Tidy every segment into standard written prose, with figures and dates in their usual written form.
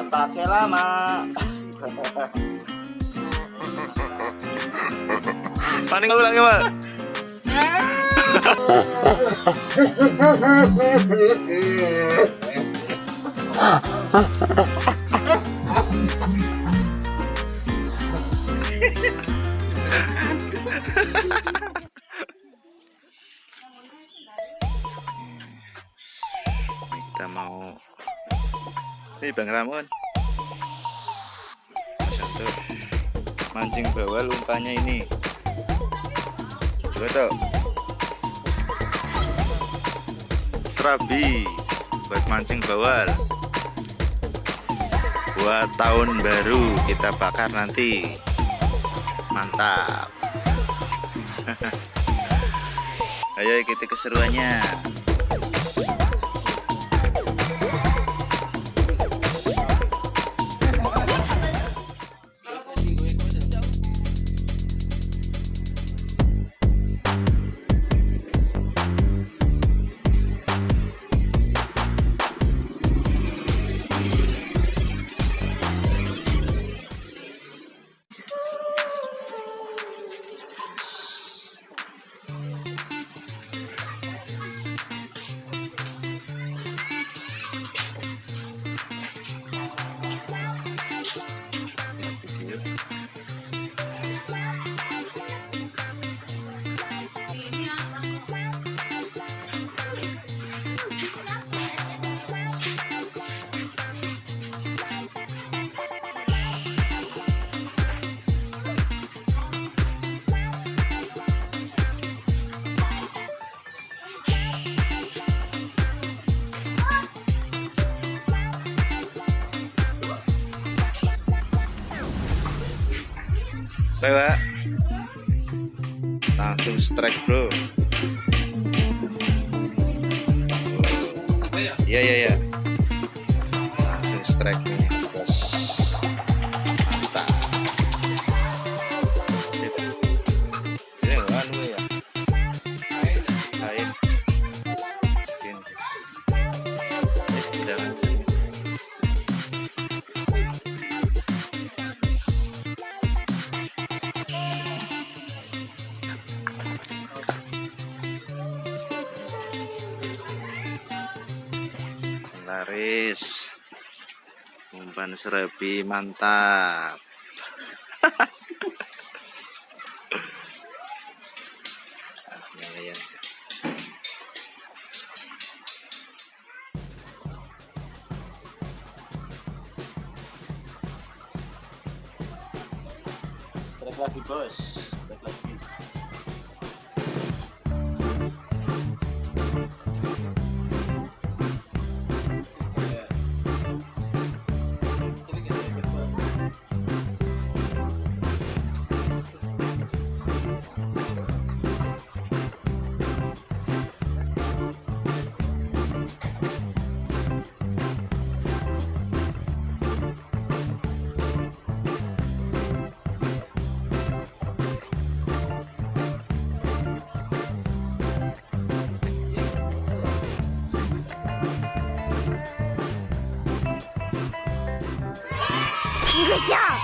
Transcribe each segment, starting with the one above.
Tak pakai lama. Paling ulang ya, Pak. Kita mau ini Bang Ramon satu mancing bawal umpannya ini coba tuh serabi buat mancing bawal buat tahun baru kita bakar nanti, mantap. Ayo ikuti keseruannya. Pak, langsung strike bro. Iya. Langsung strike nih bos. Mantap. Sip. Ini anu ya. Air. Ini sudah langsung. Laris umpan serabi mantap. Strike lagi bos, strike lagi. Good job!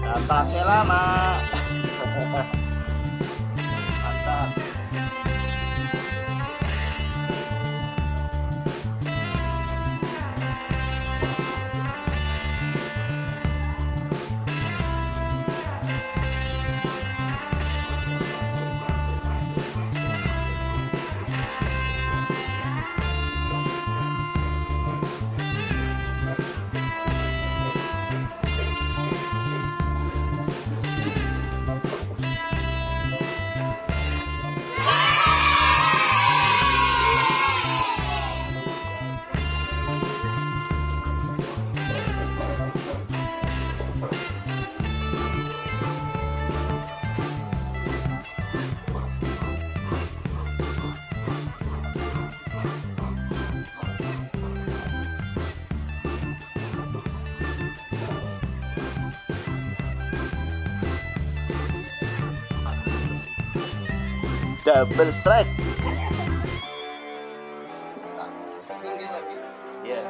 Tak pakai lama. Mantap. double strike. Iya.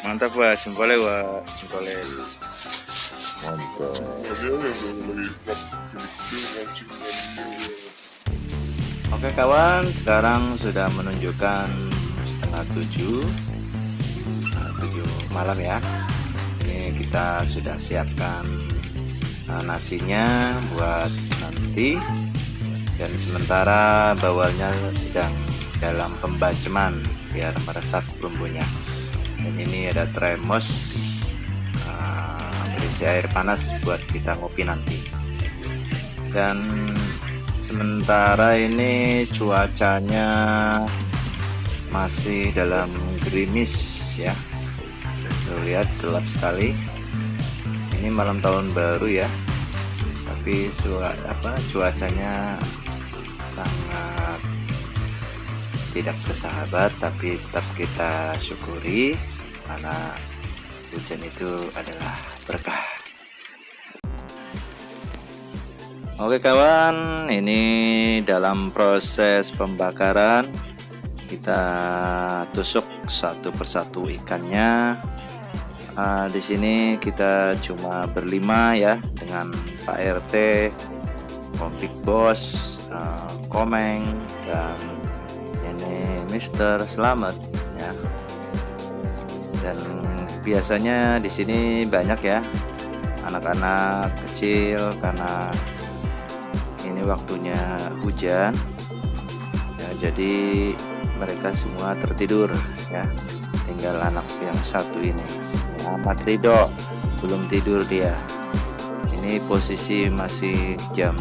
Mantap wah, jempolnya wah, jempolnya. Mantap. Oke kawan, sekarang sudah menunjukkan setengah 7 malam ya. Ini kita sudah siapkan nasinya buat nanti, dan sementara bawalnya sedang dalam pembaceman biar meresap bumbunya. Dan ini ada termos berisi air panas buat kita ngopi nanti. Dan sementara ini cuacanya masih dalam gerimis ya. Tuh, lihat gelap sekali. Ini malam tahun baru ya. Tapi cuacanya sangat tidak bersahabat, tapi tetap kita syukuri karena hujan itu adalah berkah. Oke kawan, ini dalam proses pembakaran kita tusuk satu persatu ikannya. Di sini kita cuma berlima ya, dengan Pak RT, Om Big Boss, Komeng, dan ini Mister Selamat ya. Dan biasanya di sini banyak ya anak-anak kecil karena ini waktunya hujan ya, jadi mereka semua tertidur ya. Tinggal anak yang satu ini, Ahmad Ridho, belum tidur dia. Ini posisi masih jam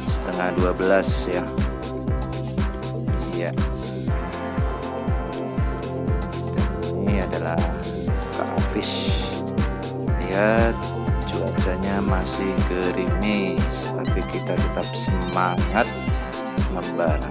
setengah 12 ya. Iya. Ini adalah Kak Hafiz. Lihat cuacanya masih gerimis, tapi kita tetap semangat membara.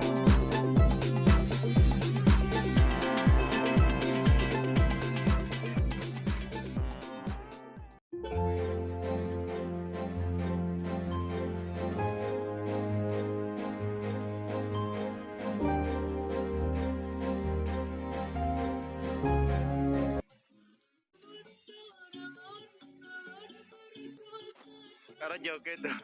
Karena joget tuh.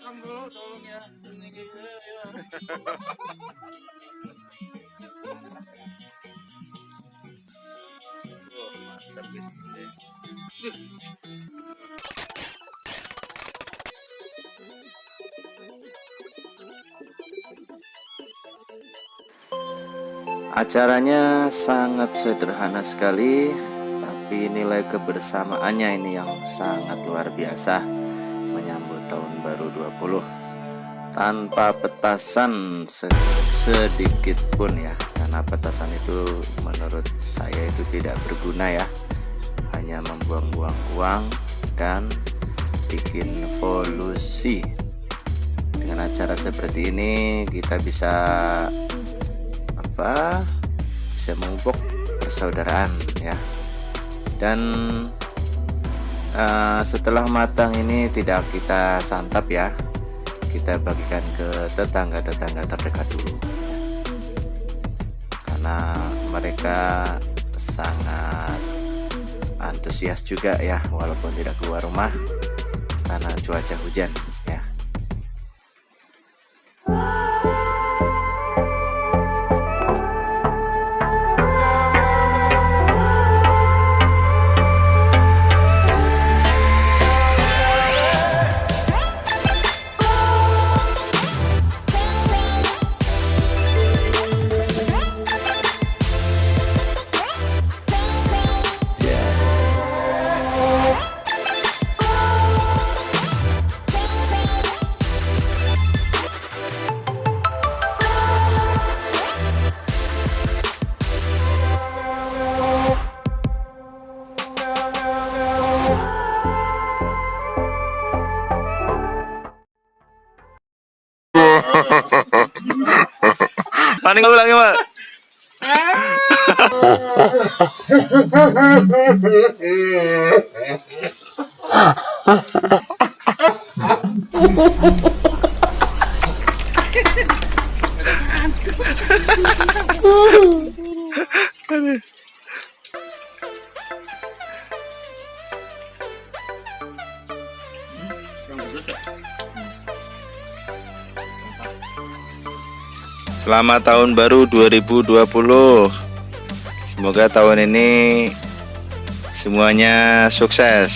Tolong ya. Oh, mantap guys. Acaranya sangat sederhana sekali, tapi nilai kebersamaannya ini yang sangat luar biasa menyambut tahun baru 20 tanpa petasan sedikit pun ya, karena petasan itu menurut saya itu tidak berguna ya, hanya membuang-buang uang dan bikin polusi. Dengan acara seperti ini kita bisa bisa memupuk persaudaraan ya. Dan setelah matang ini tidak kita santap ya, kita bagikan ke tetangga-tetangga terdekat dulu karena mereka sangat antusias juga ya, walaupun tidak keluar rumah karena cuaca hujan ya. Paling ulangi, Pak. Selamat tahun baru 2020. Semoga tahun ini semuanya sukses.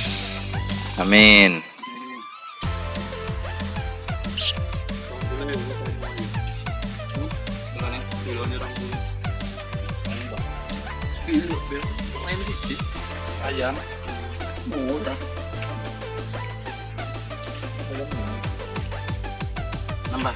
Amin. Ayam murah. Nambah.